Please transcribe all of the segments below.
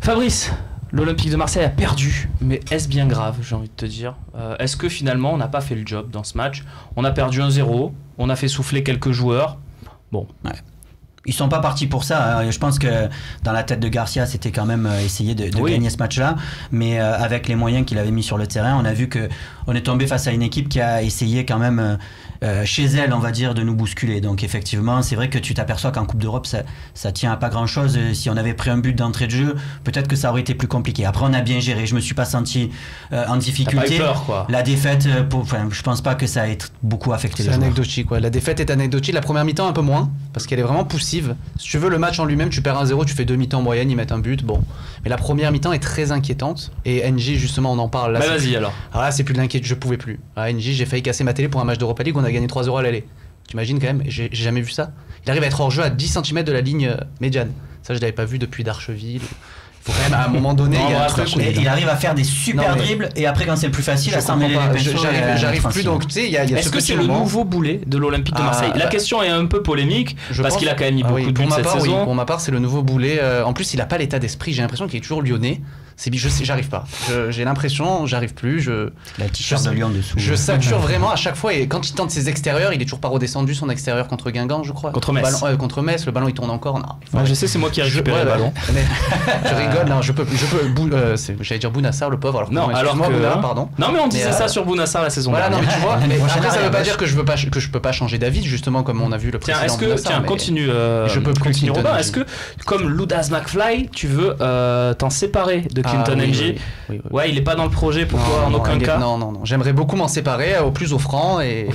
Fabrice, l'Olympique de Marseille a perdu, mais est-ce bien grave, j'ai envie de te dire est-ce que finalement on n'a pas fait le job dans ce match? On a perdu 1-0, on a fait souffler quelques joueurs. Bon. Ouais. Ils sont pas partis pour ça. Je pense que dans la tête de Garcia, c'était quand même essayer de gagner ce match-là. Mais avec les moyens qu'il avait mis sur le terrain, on a vu que on est tombé face à une équipe qui a essayé quand même chez elle, on va dire, de nous bousculer. Donc effectivement, c'est vrai que tu t'aperçois qu'en Coupe d'Europe, ça tient à pas grand-chose. Si on avait pris un but d'entrée de jeu, peut-être que ça aurait été plus compliqué. Après, on a bien géré. Je me suis pas senti en difficulté. T'as pas eu peur, quoi. La défaite, je pense pas que ça a beaucoup affecté les joueurs. C'est anecdotique, quoi. La défaite est anecdotique. La première mi-temps un peu moins, parce qu'elle est vraiment poussive. Si tu veux le match en lui-même, tu perds 1-0, tu fais 2 mi-temps en moyenne, ils mettent un but, bon. Mais la première mi-temps est très inquiétante. Et NJ, justement, on en parle. Là, vas-y alors. Alors là, c'est plus de l'inquiétude, je pouvais plus. À NJ, j'ai failli casser ma télé pour un match d'Europa League, on a gagné 3-0 à l'aller. T'imagines quand même, j'ai jamais vu ça. Il arrive à être hors jeu à 10 cm de la ligne médiane. Ça, je l'avais pas vu depuis Darcheville. Faut quand même à un moment donné, il y a un truc. Il arrive à faire des super dribbles et après quand c'est le plus facile, à s'en mêler les pinceaux. J'arrive plus, donc tu sais, il y a Est-ce que c'est le nouveau boulet de l'Olympique de Marseille? La question est un peu polémique parce qu'il a quand même mis beaucoup de buts cette saison. Pour ma part, c'est le nouveau boulet. En plus, il a pas l'état d'esprit. J'ai l'impression qu'il est toujours lyonnais. J'arrive pas. J'ai l'impression, j'arrive plus. La t-shirt de Lyon dessous. Je sature vraiment à chaque fois. Et quand il tente ses extérieurs, il est toujours pas redescendu son extérieur contre Guingamp, je crois. Contre Metz. Contre Metz, le ballon il tourne encore. Non. Je sais, c'est moi qui ai récupéré le ballon. Je rigole. Non, je peux. J'allais dire Bounassar, le pauvre. Alors que Bouna, pardon. Non, mais on disait ça sur Bounassar la saison dernière. dernière. Non, mais tu vois. Après, ça veut pas dire que je peux pas changer d'avis, justement, comme on a vu le précédent. Continue. Je peux continuer. Robin, est-ce que, comme Ludaz McFly, tu veux t'en séparer de Clinton NG? Oui. Ouais, il est pas dans le projet pour toi en aucun cas. Non. J'aimerais beaucoup m'en séparer au plus offrant et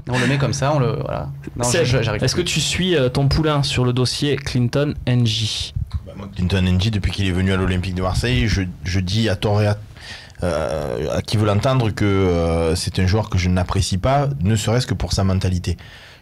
on le met comme ça, voilà. Non, j'arrive. Est-ce que tu suis ton poulain sur le dossier Clinton NJ? Moi, Clinton NJ, depuis qu'il est venu à l'Olympique de Marseille, je dis à tort et à qui veut l'entendre que c'est un joueur que je n'apprécie pas, ne serait-ce que pour sa mentalité.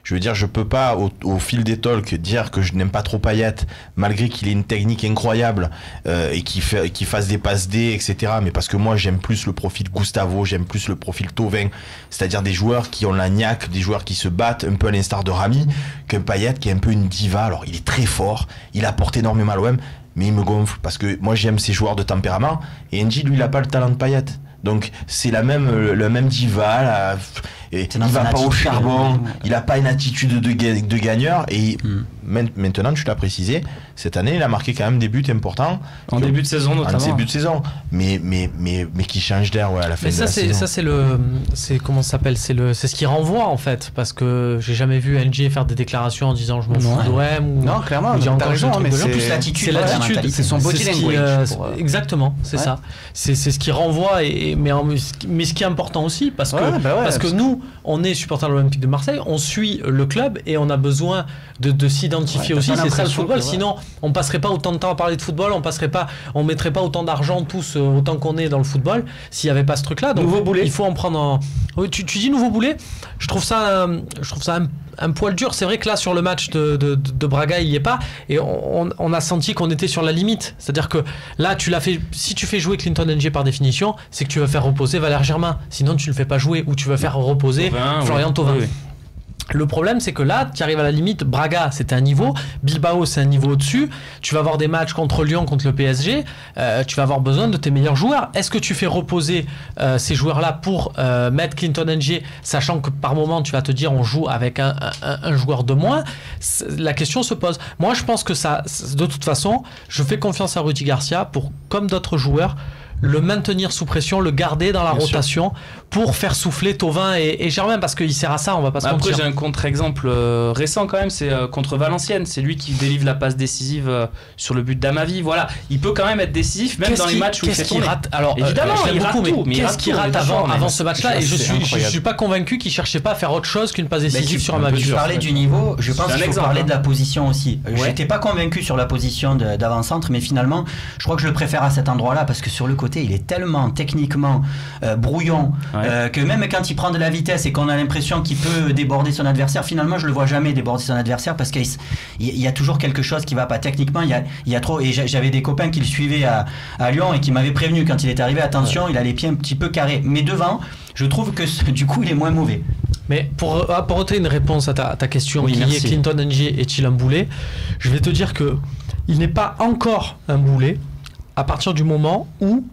Je veux dire, je peux pas au fil des talks dire que je n'aime pas trop Payet, malgré qu'il ait une technique incroyable et qu'il fasse des passes D, etc. Mais parce que moi j'aime plus le profil Gustavo, j'aime plus le profil Thauvin, c'est-à-dire des joueurs qui ont la niaque, des joueurs qui se battent un peu à l'instar de Rami, qu'un Payet qui est un peu une diva. Alors il est très fort, il apporte énormément à l'OM, mais il me gonfle parce que moi j'aime ces joueurs de tempérament et NJ lui il a pas le talent de Payet. Donc c'est le même diva et il va pas au charbon, il a pas une attitude de gagneur et maintenant tu l'as précisé, cette année il a marqué quand même des buts importants en début de saison notamment. En début de saison, mais qui change d'air à la fin de la saison. Ça c'est comment ça s'appelle, c'est ce qui renvoie en fait, parce que j'ai jamais vu NG faire des déclarations en disant je m'en fous d'OM ou non, clairement, t'as raison, mais c'est plus l'attitude, c'est son body language. Exactement, c'est ça. C'est ce qui renvoie mais ce qui est important aussi parce que nous on est supporters de l'Olympique de Marseille, on suit le club et on a besoin de s'identifier aussi, c'est ça le football, sinon on passerait pas autant de temps à parler de football, on mettrait pas autant d'argent tous autant qu'on est dans le football s'il y avait pas ce truc là. Donc nouveau boulet, il faut en prendre tu dis nouveau boulet, je trouve ça un poil dur. C'est vrai que là sur le match de Braga il y est pas et on a senti qu'on était sur la limite, c'est-à-dire que là si tu fais jouer Clinton NG par définition, c'est que tu veux faire reposer Valère Germain, sinon tu le fais pas jouer, ou tu veux faire reposer Florian Thauvin. Oui. Le problème c'est que là tu arrives à la limite. Braga c'était un niveau, Bilbao c'est un niveau au-dessus, tu vas avoir des matchs contre Lyon, contre le PSG, tu vas avoir besoin de tes meilleurs joueurs. Est-ce que tu fais reposer ces joueurs là pour mettre Clinton NG, sachant que par moment tu vas te dire on joue avec un joueur de moins? La question se pose. Moi je pense que ça, de toute façon je fais confiance à Rudy Garcia pour, comme d'autres joueurs, le maintenir sous pression, le garder dans la rotation pour faire souffler Thauvin et Germain, parce qu'il sert à ça, on va pas se mentir. Après j'ai un contre-exemple récent quand même, c'est contre Valenciennes, c'est lui qui délivre la passe décisive sur le but d'Amavi. Voilà, il peut quand même être décisif même dans les matchs où il fait tourner. Alors évidemment, il rate tout, mais qu'est-ce qu'il rate avant ce match-là? Et je suis pas convaincu qu'il cherchait pas à faire autre chose qu'une passe décisive sur Amavi. Tu parlais du niveau, je pense qu'il faut parler de la position aussi. J'étais pas convaincu sur la position d'avant-centre, mais finalement je crois que je le préfère à cet endroit-là, parce que sur le côté il est tellement techniquement brouillon que même quand il prend de la vitesse et qu'on a l'impression qu'il peut déborder son adversaire, finalement je le vois jamais déborder son adversaire, parce qu'il y a toujours quelque chose qui va pas techniquement. Il y a trop, et j'avais des copains qui le suivaient à Lyon et qui m'avaient prévenu quand il est arrivé, attention, il a les pieds un petit peu carrés, mais devant je trouve que du coup il est moins mauvais. Mais pour apporter une réponse à ta question, qui est Clinton NG est-il un boulet, je vais te dire que il n'est pas encore un boulet. à partir du moment où,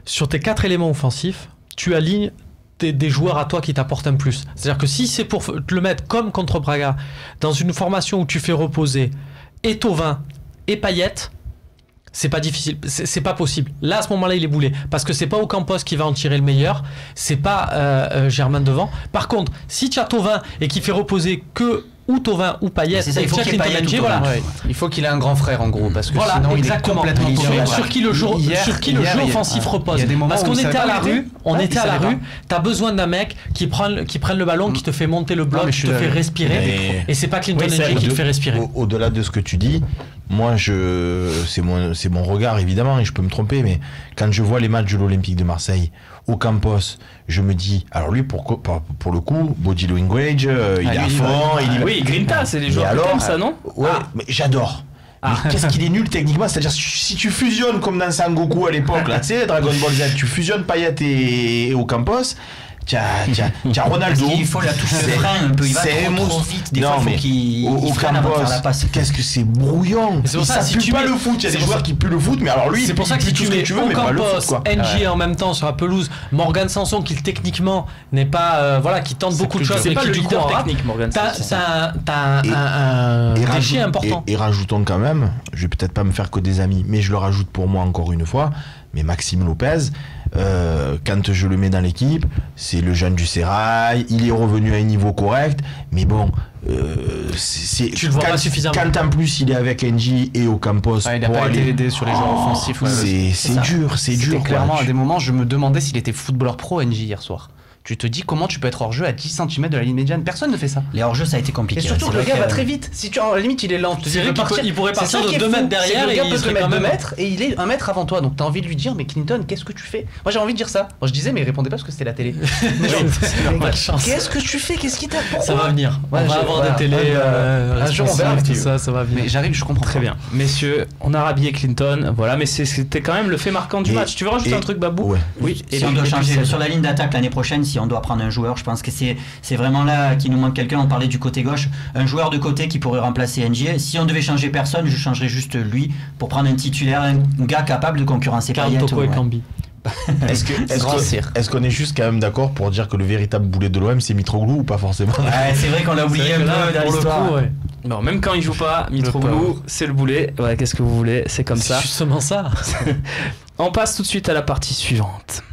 sur tes 4 éléments offensifs, tu alignes des joueurs à toi qui t'apportent un plus. C'est-à-dire que si c'est pour te le mettre comme contre Braga, dans une formation où tu fais reposer et Thauvin et Payet, c'est pas difficile, c'est pas possible. Là, à ce moment-là, il est boulé. Parce que c'est pas Ocampos qui va en tirer le meilleur, c'est pas Germain devant. Par contre, si tu as Thauvin et qui fait reposer que ou Thauvin ou Payet, il faut qu'il ait Payet, voilà. Ouais. Il faut qu'il ait un grand frère en gros, parce que voilà, sinon exactement. il est complètement sur qui le jeu offensif repose. Parce qu'on était à la rue, t'as besoin d'un mec qui prenne le ballon, qui te fait monter le bloc, qui te fait respirer. Et c'est pas Clinton NG qui te fait respirer. Au-delà de ce que tu dis, moi c'est mon regard évidemment, et je peux me tromper, mais quand je vois les matchs de l'Olympique de Marseille, Ocampos, je me dis, alors lui pour le coup, body language, il est à fond, oui, Grinta, c'est les joueurs comme ça, non? Ouais, mais j'adore. Mais qu'est-ce qu'il est nul techniquement, c'est-à-dire si tu fusionnes comme dans Sangoku à l'époque, là, tu sais, Dragon Ball Z, tu fusionnes Payet et Ocampos, tiens Ronaldo. Il faut la touche de frein un peu, il va trop vite. Des fois, il faut qu'il freine avant de faire la passe. Qu'est-ce que c'est brouillon. Ça pue pas le foot. Il y a des joueurs qui puent le foot, mais alors lui, c'est pour ça que si tu mets Ocampos, NG en même temps sur la pelouse, Morgan Sanson qui techniquement n'est pas qui tente beaucoup de choses, c'est pas le leader technique, Morgan Sanson. T'as un déchet important. Et rajoutons quand même, je vais peut-être pas me faire que des amis, mais je le rajoute pour moi encore une fois, mais Maxime Lopez, quand je le mets dans l'équipe, c'est le jeune du Sérail, il est revenu à un niveau correct, mais bon, tu le vois pas suffisamment. Quand en plus il est avec NJ et Ocampos, il n'a pas été aidé sur les joueurs offensifs. C'est dur. Clairement, à des moments, je me demandais s'il était footballeur pro NJ hier soir. Tu te dis comment tu peux être hors jeu à 10 cm de la ligne médiane. Personne ne fait ça. Les hors jeux, ça a été compliqué. Et surtout que le gars va très vite. Si tu, à la limite, il est lent. C'est vrai qu'il pourrait partir de 2 mètres derrière. Le gars peut te mettre 2 mètres et il est 1 mètre avant toi. Donc t'as envie de lui dire, mais Clinton, qu'est-ce que tu fais? Moi j'ai envie de dire ça. Moi je disais, mais il répondait pas parce que c'était la télé. Qu'est-ce que tu fais? Qu'est-ce qui t'a pour ça va venir. On va avoir des télés. Un jour on verra tout ça va venir. Mais j'arrive, je comprends très bien. Messieurs, on a rhabillé Clinton. Voilà, mais c'était quand même le fait marquant du match. Tu veux rajouter un truc, Babou? Oui. Si on doit changer sur la ligne d'attaque l'année prochaine, si on doit prendre un joueur, je pense que c'est vraiment là qu'il nous manque quelqu'un. On parlait du côté gauche, un joueur de côté qui pourrait remplacer NG. Si on devait changer personne, je changerais juste lui pour prendre un titulaire, un gars capable de concurrencer Payet. et Cambi. Est-ce qu'on est juste quand même d'accord pour dire que le véritable boulet de l'OM c'est Mitroglou ou pas forcément? C'est vrai qu'on l'a oublié un peu dans l'histoire. Non, même quand il joue pas, Mitroglou c'est le boulet. Ouais, qu'est-ce que vous voulez, c'est comme ça. C'est justement ça. On passe tout de suite à la partie suivante.